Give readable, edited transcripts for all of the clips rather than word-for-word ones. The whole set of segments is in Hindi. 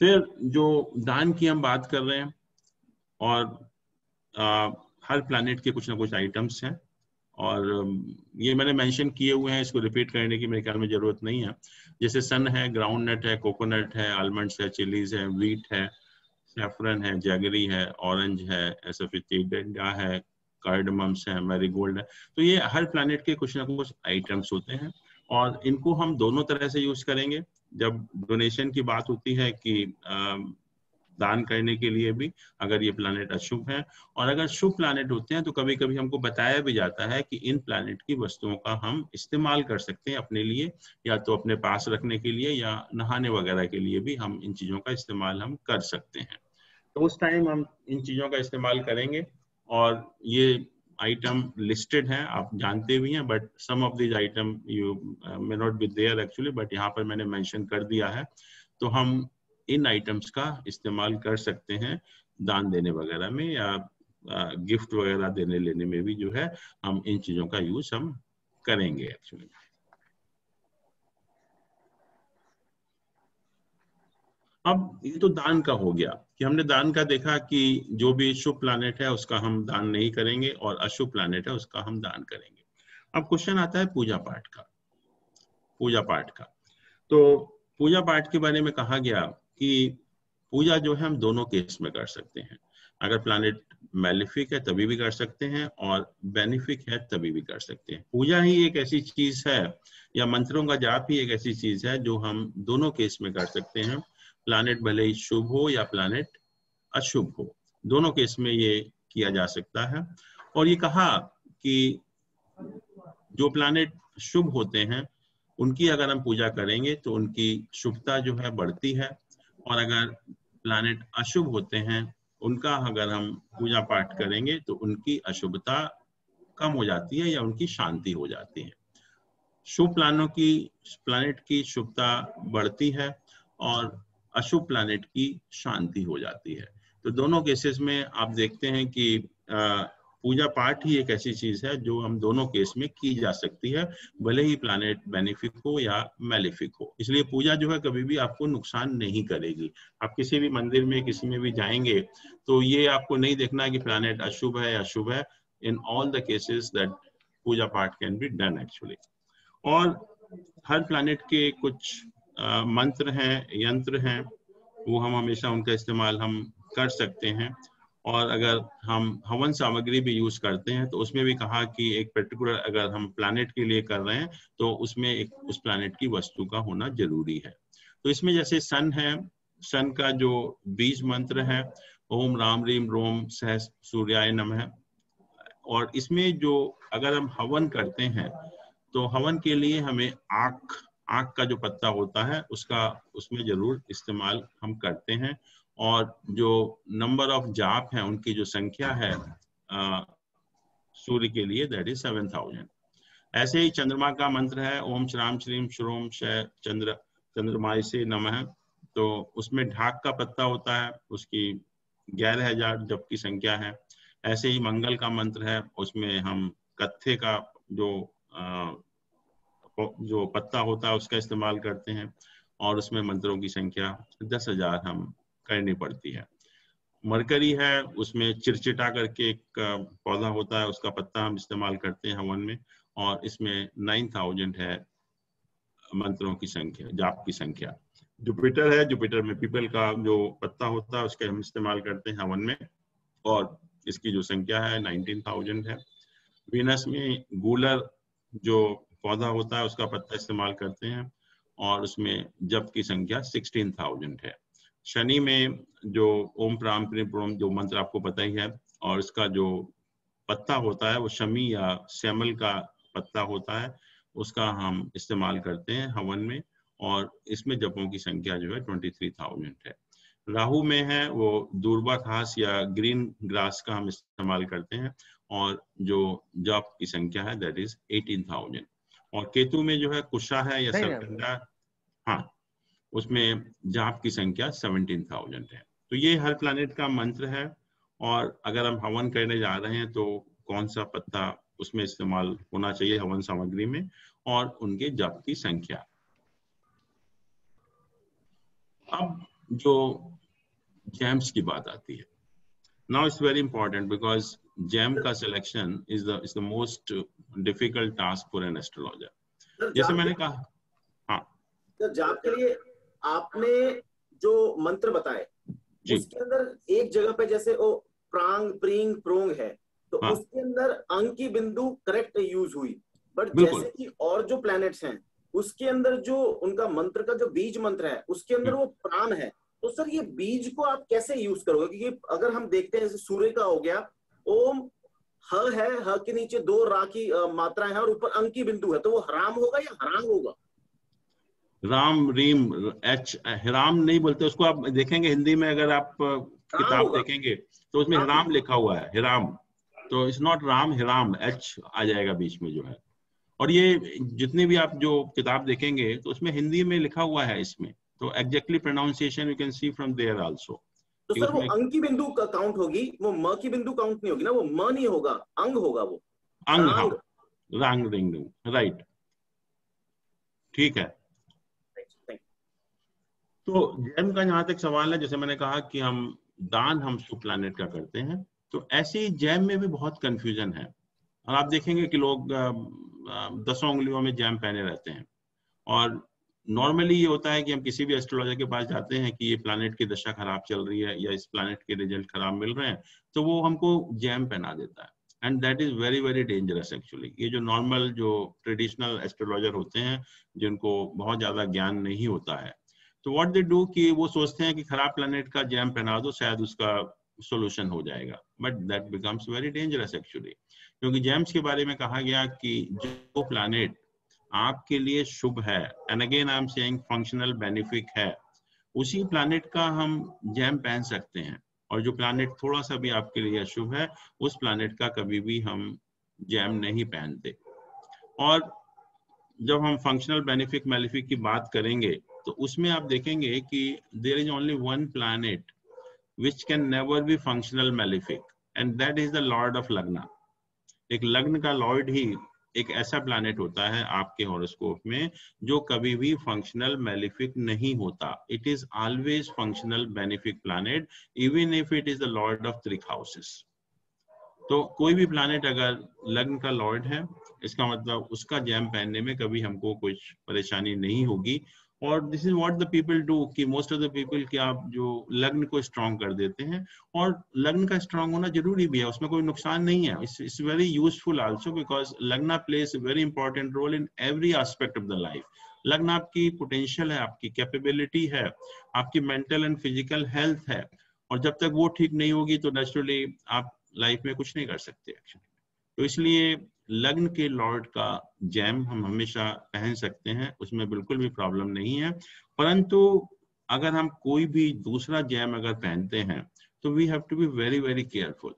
फिर जो दान की हम बात कर रहे हैं, और हर प्लैनेट के कुछ ना कुछ आइटम्स हैं, और ये मैंने मेंशन किए हुए हैं, इसको रिपीट करने की मेरे ख्याल में जरूरत नहीं है। जैसे सन है, ग्राउंड नट है, कोकोनट है, आलमंड्स है, चिलीज है, व्हीट है, सैफरन है, जैगरी है, ऑरेंज है, एसोफिटिडा है, कार्डमम्स है, मैरीगोल्ड है। तो ये हर प्लैनेट के कुछ ना कुछ आइटम्स होते हैं, और इनको हम दोनों तरह से यूज करेंगे। जब डोनेशन की बात होती है कि दान करने के लिए भी, अगर ये प्लैनेट अशुभ है, और अगर शुभ प्लैनेट होते हैं तो कभी कभी हमको बताया भी जाता है कि इन प्लैनेट की वस्तुओं का हम इस्तेमाल कर सकते हैं अपने लिए, या तो अपने पास रखने के लिए या नहाने वगैरह के लिए भी हम इन चीजों का इस्तेमाल हम कर सकते हैं। तो उस टाइम हम इन चीजों का इस्तेमाल करेंगे, और ये आइटम लिस्टेड हैं, आप जानते भी हैं, but some of this item you may not be there actually, but यहाँ पर मैंने मेंशन कर दिया है। तो हम इन आइटम्स का इस्तेमाल कर सकते हैं दान देने वगैरह में, या गिफ्ट वगैरह देने लेने में भी जो है हम इन चीजों का यूज हम करेंगे एक्चुअली। अब ये तो दान का हो गया कि हमने दान का देखा कि जो भी शुभ प्लैनेट है उसका हम दान नहीं करेंगे, और अशुभ प्लैनेट है उसका हम दान करेंगे। अब क्वेश्चन आता है पूजा पाठ का। पूजा पाठ का तो पूजा पाठ के बारे में कहा गया कि पूजा जो है हम दोनों केस में कर सकते हैं। अगर प्लैनेट मैलिफिक है तभी भी कर सकते हैं, और बेनिफिक है तभी भी कर सकते हैं। पूजा ही एक ऐसी चीज है, या मंत्रों का जाप ही एक ऐसी चीज है जो हम दोनों केस में कर सकते हैं। प्लैनेट भले ही शुभ हो या प्लैनेट अशुभ हो, दोनों केस में ये किया जा सकता है। और ये कहा कि जो प्लैनेट शुभ होते हैं उनकी अगर हम पूजा करेंगे तो उनकी शुभता जो है बढ़ती है, और अगर प्लैनेट अशुभ होते हैं उनका अगर हम पूजा पाठ करेंगे तो उनकी अशुभता कम हो जाती है या उनकी शांति हो जाती है। शुभ प्लैनेट की शुभता बढ़ती है, और अशुभ प्लैनेट की शांति हो जाती है। तो दोनों केसेस में आप देखते हैं कि पूजा पाठ ही एक ऐसी चीज है जो हम दोनों केस में की जा सकती है, भले ही प्लैनेट बेनिफिक हो या मैलिफिक हो। इसलिए पूजा जो है कभी भी आपको नुकसान नहीं करेगी। आप किसी भी मंदिर में किसी में भी जाएंगे तो ये आपको नहीं देखना कि प्लैनेट अशुभ है या शुभ है। In all the cases that puja path can be done actually. और हर प्लैनेट के कुछ मंत्र हैं, यंत्र हैं, वो हम हमेशा उनका इस्तेमाल हम कर सकते हैं। और अगर हम हवन सामग्री भी यूज करते हैं तो उसमें भी कहा कि एक पर्टिकुलर अगर हम प्लैनेट के लिए कर रहे हैं तो उसमें एक उस प्लैनेट की वस्तु का होना जरूरी है। तो इसमें जैसे सन है, सन का जो बीज मंत्र है ओम राम रीम रोम सह सूर्याय नमः। और इसमें जो अगर हम हवन करते हैं तो हवन के लिए हमें आक का जो पत्ता होता है उसका उसमें जरूर इस्तेमाल हम करते हैं। और जो नंबर ऑफ जाप है उनकी जो संख्या है सूर्य के लिए दैट इज 7000। ऐसे ही चंद्रमा का मंत्र है ओम श्राम श्रीम श्रोम श चंद्रमाय से नमः। तो उसमें ढाक का पत्ता होता है, उसकी 11000 जप की संख्या है। ऐसे ही मंगल का मंत्र है, उसमें हम कत्थे का जो पत्ता होता है उसका इस्तेमाल करते हैं, और उसमें मंत्रों की संख्या 10,000 हम करनी पड़ती है। मरकरी है, उसमें चिरचिटा करके एक पौधा होता है, उसका पत्ता हम इस्तेमाल करते हैं हवन में, और इसमें 9000 है मंत्रों की संख्या, जाप की संख्या। जुपिटर है, जुपिटर में पीपल का जो पत्ता होता है उसके हम इस्तेमाल करते हैं हवन में, और इसकी जो संख्या है 19,000 है। वीनस में गूलर जो पौधा होता है उसका पत्ता इस्तेमाल करते हैं, और उसमें जप की संख्या 16,000 है। शनि में जो ओम प्राम प्रोम जो मंत्र आपको पता ही है, और इसका जो पत्ता होता है वो शमी या श्यामल का पत्ता होता है, उसका हम इस्तेमाल करते हैं हवन में, और इसमें जपों की संख्या जो है 23,000 है। राहु में है वो दूर्वा घास या ग्रीन ग्रास का हम इस्तेमाल करते हैं, और जो जप की संख्या है दैट इज 18,000। और केतु में जो है कुशा है या सरकंडा, हाँ, उसमें जाप की संख्या 17,000 है। तो ये हर प्लैनेट का मंत्र है, और अगर हम हवन करने जा रहे हैं तो कौन सा पत्ता उसमें इस्तेमाल होना चाहिए हवन सामग्री में, और उनके जप की संख्या। अब जो जेम्स की बात आती है, now it's very important because gem का selection is the most difficult task for an astrologer. Sir जैसे जाप मैंने कहा, हाँ सर जाप के लिए आपने जो मंत्र बताए जी, उसके अंदर एक जगह पे जैसे वो प्रांग प्रींग प्रोंग है, तो हाँ उसके अंदर अंक की बिंदु करेक्ट यूज हुई। बट बिल्कुल। जैसे कि और जो प्लैनेट्स हैं उसके अंदर जो उनका मंत्र का जो बीज मंत्र है उसके अंदर वो प्राण है। तो सर ये बीज को आप कैसे यूज करोगे? क्योंकि अगर हम देखते हैं जैसे सूर्य का हो गया, ओम ह है, ह के नीचे दो रा की मात्राएं हैं और ऊपर अंक की बिंदु है, तो वो हराम होगा या हराम होगा? राम रीम एच, हिराम नहीं बोलते उसको। आप देखेंगे हिंदी में, अगर आप राम किताब होगा। देखेंगे तो उसमें राम हिराम लिखा हुआ है, हिराम। तो it's not Ram, Hiram, H आ जाएगा बीच में जो है। और ये जितनी भी आप जो किताब देखेंगे तो उसमें हिंदी में लिखा हुआ है इसमें, तो exactly pronunciation you can see from there also तो कि सर वो उसमें अंक की बिंदु का काउंट होगी, वो म की बिंदु काउंट नहीं होगी ना, वो म नहीं होगा, अंग होगा वो। अंग, हाँ, रांग। रांग रिंग, राइट, ठीक है। तो जैम का जहां तक सवाल है, जैसे मैंने कहा कि हम शुभ प्लैनेट का करते हैं, तो ऐसे ही जैम में भी बहुत कंफ्यूजन है। और आप देखेंगे कि लोग दसों उंगलियों में जैम पहने रहते हैं। और नॉर्मली ये होता है कि हम किसी भी एस्ट्रोलॉजर के पास जाते हैं कि ये प्लैनेट की दशा खराब चल रही है या इस प्लैनेट के रिजल्ट खराब मिल रहे हैं, तो वो हमको जैम पहना देता है। And that is very very dangerous actually. ये जो नॉर्मल जो ट्रेडिशनल एस्ट्रोलॉजर होते हैं, जिनको बहुत ज्यादा ज्ञान नहीं होता है, तो व्हाट दे डू कि वो सोचते हैं कि खराब प्लैनेट का जैम पहना दो, शायद उसका सोल्यूशन हो जाएगा। But that becomes very dangerous actually, क्योंकि जैम्स के बारे में कहा गया कि जो प्लैनेट आपके लिए शुभ है, and again I am saying functional benefic है, उसी प्लैनेट का हम जैम पहन सकते हैं। और जो प्लैनेट थोड़ा सा भी आपके लिए अशुभ है, उस प्लैनेट का कभी भी हम जैम नहीं पहनते। और जब हम फंक्शनल बेनिफिक मैलिफिक की बात करेंगे, तो उसमें आप देखेंगे कि there is only one planet which can never be functional malefic, and that is the lord of lagna। एक लग्न का लॉर्ड ही एक ऐसा प्लैनेट होता है आपके हॉरोस्कोप में जो कभी भी फंक्शनल मेलिफिक नहीं होता। It is always functional benefic planet, even if it is the Lord of 3 houses. तो कोई भी प्लैनेट अगर लग्न का लॉर्ड है, इसका मतलब उसका जैम पहनने में कभी हमको कुछ परेशानी नहीं होगी। और this is what the people do कि मोस्ट ऑफ द पीपल कि आप जो लग्न को स्ट्रांग कर देते हैं। और लग्न का स्ट्रांग होना जरूरी भी है, उसमें कोई नुकसान नहीं है। It's very useful also because lagna place very important role in every aspect of the life. लग्न आपकी पोटेंशियल है, आपकी कैपेबिलिटी है, आपकी मेंटल एंड फिजिकल हेल्थ है। और जब तक वो ठीक नहीं होगी तो नेचुरली आप लाइफ में कुछ नहीं कर सकते एक्चुअली। तो इसलिए लग्न के लॉर्ड का जैम हम हमेशा पहन सकते हैं, उसमें बिल्कुल भी प्रॉब्लम नहीं है। परंतु अगर हम कोई भी दूसरा जैम अगर पहनते हैं तो we have to be very very careful.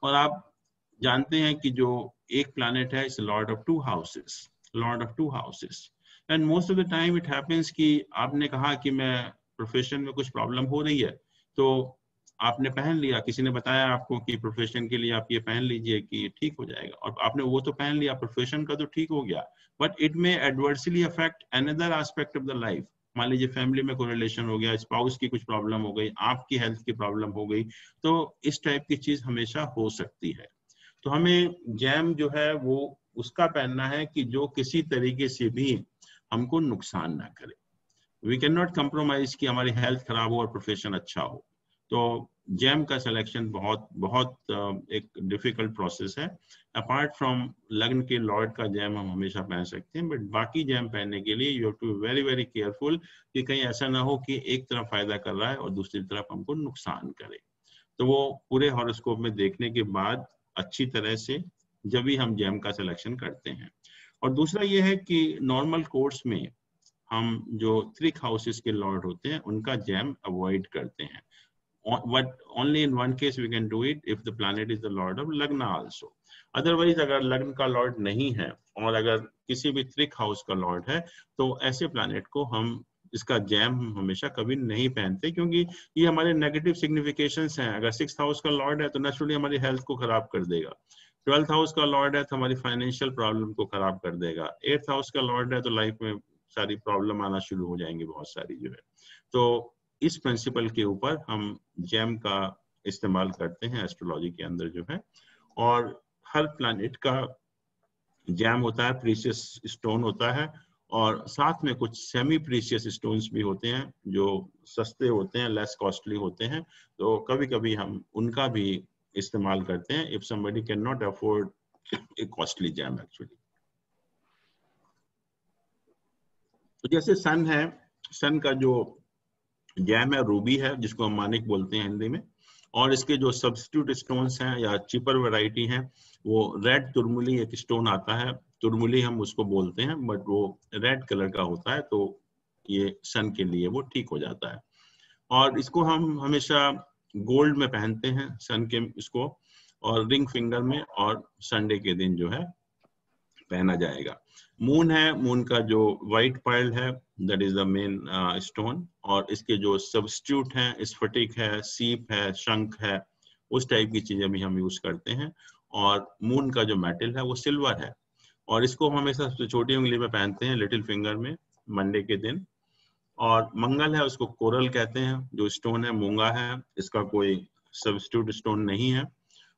और आप जानते हैं कि जो एक प्लैनेट है इस Lord of 2 houses, Lord of 2 houses. And most of the time it happens कि आपने कहा कि मैं प्रोफेशन में कुछ प्रॉब्लम हो रही है, तो आपने पहन लिया, किसी ने बताया आपको कि प्रोफेशन के लिए आप ये पहन लीजिए कि ठीक हो जाएगा, और आपने वो तो पहन लिया, प्रोफेशन का तो ठीक हो गया, बट इट में adversely affect another aspect of the life. मान लीजिए फैमिली में कोई रिलेशन हो गया, स्पाउस की कुछ प्रॉब्लम हो गई, आपकी हेल्थ की प्रॉब्लम हो गई, तो इस टाइप की चीज हमेशा हो सकती है। तो हमें जैम जो है वो उसका पहनना है कि जो किसी तरीके से भी हमको नुकसान ना करे। वी कैन नॉट कंप्रोमाइज कि हमारी हेल्थ खराब हो और प्रोफेशन अच्छा हो। तो जैम का सिलेक्शन बहुत बहुत एक डिफिकल्ट प्रोसेस है। अपार्ट फ्रॉम लग्न के लॉर्ड का जैम हम हमेशा पहन सकते हैं, बट बाकी जैम पहनने के लिए you have to be very very careful कि कहीं ऐसा ना हो कि एक तरफ फायदा कर रहा है और दूसरी तरफ हमको नुकसान करे। तो वो पूरे हॉरोस्कोप में देखने के बाद अच्छी तरह से जब भी हम जैम का सिलेक्शन करते हैं। और दूसरा ये है कि नॉर्मल कोर्स में हम जो 3 हाउसेस के लॉर्ड होते हैं उनका जैम अवॉइड करते हैं। But only in one case we can do it, if the planet is the lord of lagna also। otherwise अगर लग्न का लॉर्ड नहीं है और अगर किसी भी 3 हाउस का लॉर्ड है, तो ऐसे प्लैनेट को हम इसका जैम हमेशा कभी नहीं पहनते, क्योंकि ये हमारे नेगेटिव सिग्निफिकेशंस हैं। अगर 6th हाउस का लॉर्ड है तो नेचुरली हमारी हेल्थ को खराब कर देगा। 12th हाउस का लॉर्ड है तो हमारी फाइनेंशियल प्रॉब्लम को खराब कर देगा। 8th हाउस का लॉर्ड है तो लाइफ में सारी प्रॉब्लम आना शुरू हो जाएंगी, बहुत सारी जो है। तो इस प्रिंसिपल के ऊपर हम जेम का इस्तेमाल करते हैं एस्ट्रोलॉजी के अंदर जो है। और हर प्लैनेट का जेम होता है, प्रीशियस स्टोन होता है, और साथ में कुछ सेमी प्रीशियस स्टोन्स भी होते हैं जो सस्ते होते हैं, लेस कॉस्टली होते हैं। तो कभी कभी हम उनका भी इस्तेमाल करते हैं if somebody can not afford a costly gem actually. तो जैसे सन है, सन का जो जैम है रूबी है, जिसको हम मानिक बोलते हैं हिंदी में, और इसके जो सब्स्टिट्यूट स्टोन्स हैं या चीपर वैरायटी हैं वो रेड तुरमुली एक स्टोन आता है, तुरमुली हम उसको बोलते हैं, बट वो रेड कलर का होता है, तो ये सन के लिए वो ठीक हो जाता है। और इसको हम हमेशा गोल्ड में पहनते हैं सन के इसको, और रिंग फिंगर में, और संडे के दिन जो है पहना जाएगा। मून है, मून का जो व्हाइट पर्ल है that is the main stone, और इसके जो सब्स्टिट्यूट हैं स्फटिक है, सीप है, शंख है, उस टाइप की चीजें भी हम यूज करते हैं। और मून का जो मेटल है वो सिल्वर है, और इसको हम हमेशा सबसे छोटी उंगली में पहनते हैं, लिटिल फिंगर में, मंडे के दिन। और मंगल है, उसको कोरल कहते हैं, जो स्टोन है मूंगा है, इसका कोई सब्स्टिट्यूट स्टोन नहीं है,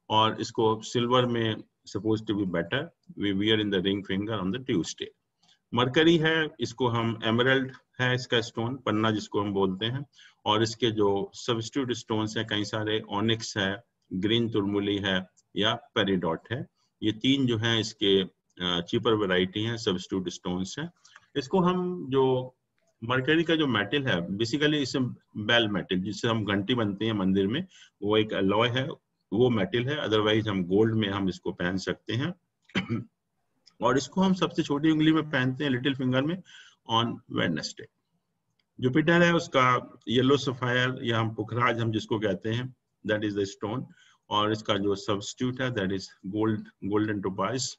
और इसको सिल्वर में supposed to be better, we wear in the ring finger on the Tuesday. Mercury है, इसको हम एमरल्ड है इसका स्टोन, पन्ना जिसको हम बोलते हैं, और इसके जो सब्स्टिट्यूट स्टोन्स हैं कई सारे, ऑनिक्स है, ग्रीन तुरमुली है, या पेरिडॉट है। ये तीन जो हैं इसके चीपर वैरायटी हैं, सब्स्टिट्यूट स्टोन्स हैं। इसको हम जो मरकरी का जो मेटल है, बेसिकली इसे बेल मेटल जिससे हम घंटी बनती है मंदिर में, वो एक अलॉय है, वो मेटल है, अदरवाइज हम गोल्ड में हम इसको पहन सकते हैं। और इसको हम सबसे छोटी उंगली में पहनते हैं, लिटिल फिंगर में, ऑन वेडनेसडे। जुपिटर है, उसका येलो सफायर या हम पुखराज हम जिसको कहते हैं, दैट इज द स्टोन, और इसका जो सब्स्टिट्यूट है that is gold, golden topaz,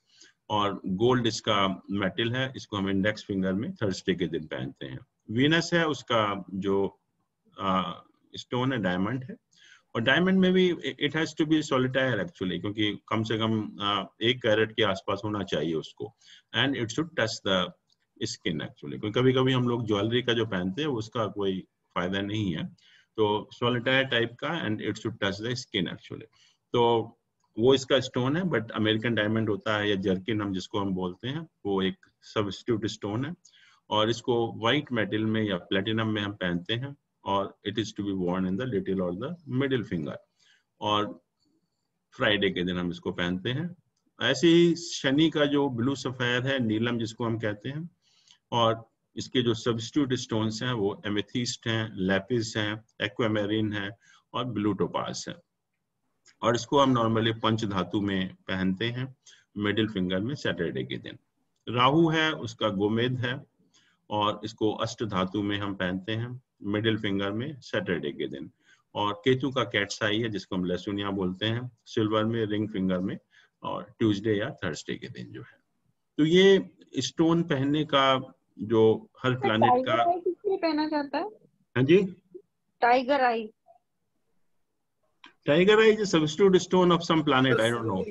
और गोल्ड इसका मेटल है, इसको हम इंडेक्स फिंगर में थर्सडे के दिन पहनते हैं। वीनस है, उसका जो स्टोन है डायमंड है, और डायमंड में भी it has to be solitaire actually, क्योंकि कम से कम 1 कैरेट के आसपास होना चाहिए उसको, and it should touch the skin actually, क्योंकि कभी कभी हम लोग ज्वेलरी का जो पहनते हैं उसका कोई फायदा नहीं है, तो सॉलिटायर टाइप का, and it should touch the skin actually. तो वो इसका स्टोन है, बट अमेरिकन डायमंड होता है या जर्किन हम जिसको हम बोलते हैं, वो एक सब्स्टिट्यूट स्टोन है, और इसको व्हाइट मेटल में या प्लेटिनम में हम पहनते हैं, और it is to be worn in the little और द मिडिल फिंगर, और फ्राइडे के दिन हम इसको पहनते हैं। ऐसे ही शनि का जो ब्लू सफायर है, नीलम जिसको हम कहते हैं, और इसके जो सब्स्टिट्यूट स्टोन्स हैं वो एमेथिस्ट हैं, लैपिस हैं, एक्वामेरिन है, और ब्लू टोपाज है, और इसको हम नॉर्मली पंच धातु में पहनते हैं मिडिल फिंगर में सैटरडे के दिन। राहु है, उसका गोमेद है, और इसको अष्ट धातु में हम पहनते हैं मिडिल फिंगर में सैटरडे के दिन। और केतु का कैट्स आई है, जिसको हम लहसुनिया बोलते हैं, सिल्वर में रिंग फिंगर में, और ट्यूसडे या थर्सडे के दिन जो है। तो ये स्टोन पहनने का जो हर प्लैनेट का। टाइगर आई किसलिए पहना जाता है? हाँ जी, tiger eye, tiger eye is substitute stone of some planet, I don't know,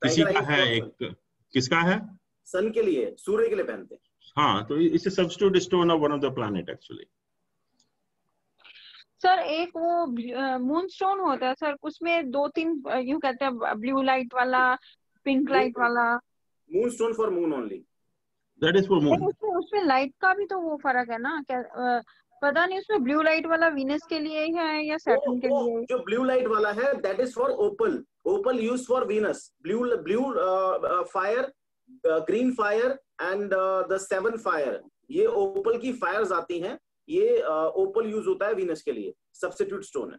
किसी टाइगर का आई है एक, किसका है, सन के लिए, सूर्य के लिए पहनते हैं। हाँ, तो it's a substitute stone of one of the planet actually. Sir एक वो मून स्टोन होता है सर, उसमें 2-3 यूं कहते हैं, ब्लू लाइट वाला, पिंक लाइट वाला। Moon stone for moon only, that is for moon. उसमें लाइट का भी तो वो फर्क है ना क्या? पता नहीं उसमें ब्लू लाइट वाला वीनस के लिए है या सैटर्न के लिए? जो ब्लू लाइट वाला है that is for opal, opal use for Venus, blue fire, green fire and the 7 fire, ये ओपल की फायर्स आती हैं, ये ओपल यूज होता है वीनस के लिए, सब्स्टिट्यूट स्टोन है।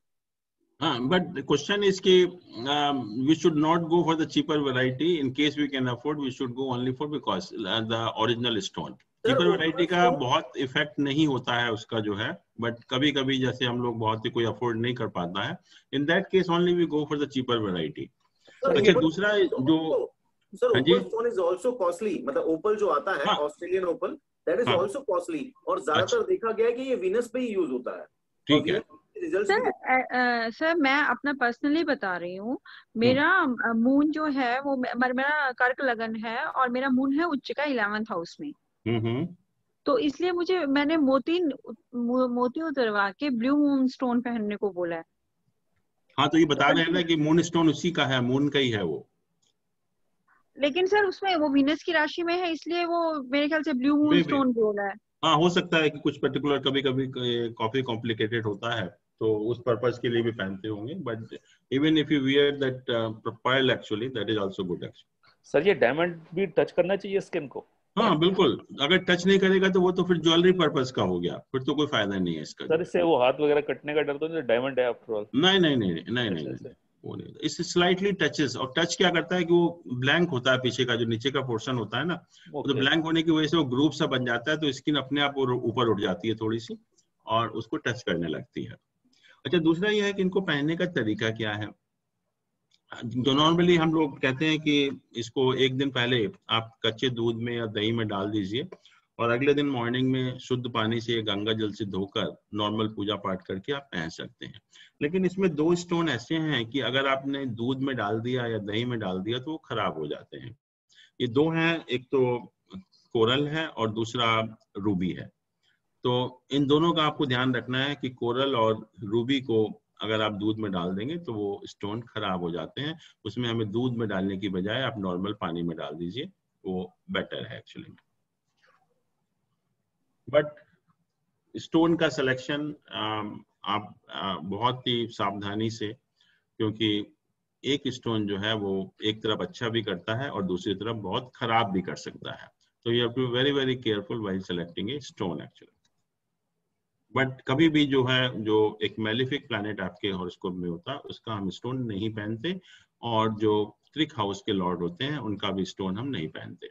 But the question is कि we should not go for the cheaper variety. In case we can afford, we should go only for because the original stone. Cheaper variety का बहुत इफेक्ट नहीं होता है उसका जो है, बट कभी कभी जैसे हम लोग बहुत ही कोई अफोर्ड नहीं कर पाता है, in that case only we go for the cheaper variety. अच्छा, दूसरा जो sir opal stone is also costly, मतलब ओपल जो आता है Australian opal, that is also costly, और ज्यादातर देखा गया है कि ये वीनस पे ही यूज होता है। ठीक है सर मैं अपना पर्सनली बता रही हूँ, मेरा मून जो है वो मेरा कर्क लगन है, और मेरा मून है उच्च का 11th हाउस में। तो इसलिए मैंने मोती उतरवा के ब्लू मून स्टोन पहनने को बोला है। हाँ तो ये बता रहे हैं ना कि मून स्टोन उसी का है, मून का ही है वो। लेकिन सर उसमें वो वीनस की राशि में है, इसलिए वो मेरे ख्याल से ब्लू मून स्टोन बोला है। हाँ हो सकता है कि कुछ पर्टिकुलर कभी कभी काफी कॉम्प्लिकेटेड होता है तो उस पर्पस के लिए भी पहनते होंगे, but even if you wear that pearl actually that is also good actually. Sir ये डायमंड भी टच करना चाहिए स्किन को? हाँ बिल्कुल, अगर टच नहीं करेगा तो वो तो फिर ज्वेलरी पर्पस का हो गया, फिर तो कोई फायदा नहीं है इसका। सर इससे वो हाथ वगैरह कटने का डर तो नहीं? डायमंड है आफ्टर ऑल। नहीं नहीं नहीं नहीं नहीं नहीं, वो नहीं, इससे स्लाइटली टचेस। और टच क्या करता है कि वो ब्लैंक होता है, पीछे का जो नीचे का पोर्शन होता है ना, तो ब्लैंक होने की वजह से वो ग्रुप सा बन जाता है, तो स्किन अपने आप ऊपर उठ जाती है थोड़ी सी और उसको टच करने लगती है। अच्छा, दूसरा ये है कि इनको पहनने का तरीका क्या है। जो नॉर्मली हम लोग कहते हैं कि इसको एक दिन पहले आप कच्चे दूध में या दही में डाल दीजिए और अगले दिन मॉर्निंग में शुद्ध पानी से गंगा जल से धोकर नॉर्मल पूजा पाठ करके आप पहन सकते हैं। लेकिन इसमें 2 स्टोन ऐसे हैं कि अगर आपने दूध में डाल दिया या दही में डाल दिया तो वो खराब हो जाते हैं। ये 2 हैं, एक तो कोरल है और दूसरा रूबी है। तो इन दोनों का आपको ध्यान रखना है कि कोरल और रूबी को अगर आप दूध में डाल देंगे तो वो स्टोन खराब हो जाते हैं। उसमें हमें दूध में डालने की बजाय आप नॉर्मल पानी में डाल दीजिए, वो बेटर है एक्चुअली। बट स्टोन का सिलेक्शन आप बहुत ही सावधानी से, क्योंकि एक स्टोन जो है वो एक तरफ अच्छा भी करता है और दूसरी तरफ बहुत खराब भी कर सकता है। तो you have to very very careful while selecting a stone actually. But कभी भी जो है, जो एक मेलिफिक प्लैनेट आपके हॉरोस्कोप में होता है उसका हम स्टोन नहीं पहनते, और जो त्रिक हाउस के लॉर्ड होते हैं उनका भी स्टोन हम नहीं पहनते।